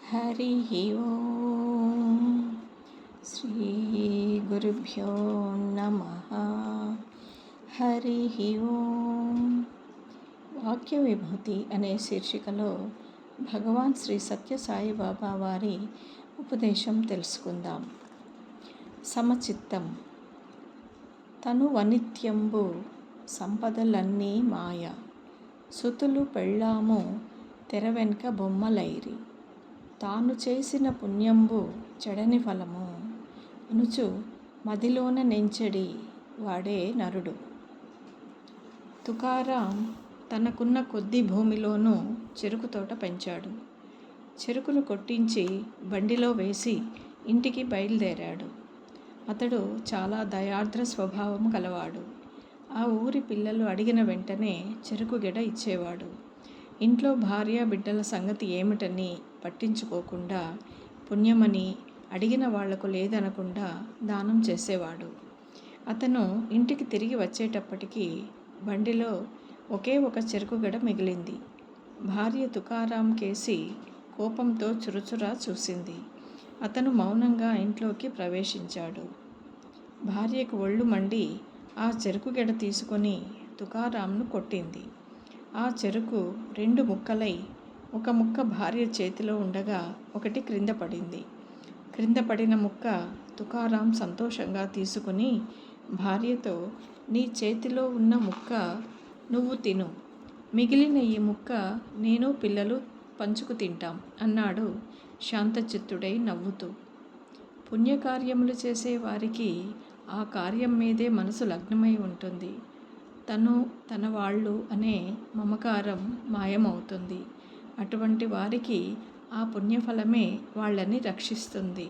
హరి ఓం శ్రీ గురుభ్యో నమః. హరి ఓం. వాక్య విభూతి అనే శీర్షికలో భగవాన్ శ్రీ సత్యసాయిబాబా వారి ఉపదేశం తెలుసుకుందాం. సమచిత్తం తను వనిత్యంబు సంపదలన్నీ మాయ, సుతులు పెళ్ళాము తెర వెనుక బొమ్మలైరి, తాను చేసిన పుణ్యంబు చెడని ఫలము అనుచు మదిలోన నెంచెడి వాడే నరుడు. తుకారాం తనకున్న కొద్ది భూమిలోనూ చెరుకు తోట పెంచాడు. చెరుకును కొట్టించి బండిలో వేసి ఇంటికి బయలుదేరాడు. అతడు చాలా దయార్ద్ర స్వభావం కలవాడు. ఆ ఊరి పిల్లలు అడిగిన వెంటనే చెరుకు గెడ ఇచ్చేవాడు. ఇంట్లో భార్య బిడ్డల సంగతి ఏమిటని పట్టించుకోకుండా, పుణ్యమని అడిగిన వాళ్లకు లేదనకుండా దానం చేసేవాడు. అతను ఇంటికి తిరిగి వచ్చేటప్పటికి బండిలో ఒకే ఒక చెరుకు గెడ మిగిలింది. భార్య తుకారాం కేసి కోపంతో చురుచురా చూసింది. అతను మౌనంగా ఇంట్లోకి ప్రవేశించాడు. భార్యకు ఒళ్ళు మండి ఆ చెరుకు గెడ తీసుకొని తుకారాంను కొట్టింది. ఆ చెరుకు 2 ముక్కలై ఒక ముక్క భార్య చేతిలో ఉండగా ఒకటి క్రింద పడింది. క్రింద పడిన ముక్క తుకారాం సంతోషంగా తీసుకుని భార్యతో, నీ చేతిలో ఉన్న ముక్క నువ్వు తిను, మిగిలిన ఈ ముక్క నేను పిల్లలు పంచుకు తింటాం అన్నాడు శాంతచిత్తుడై నవ్వుతూ. పుణ్యకార్యములు చేసే వారికి ఆ కార్యం మీదే మనసు లగ్నమై ఉంటుంది. తను తన వాళ్ళు అనే మమకారం మాయమవుతుంది. అటువంటి వారికి ఆ పుణ్యఫలమే వాళ్ళని రక్షిస్తుంది.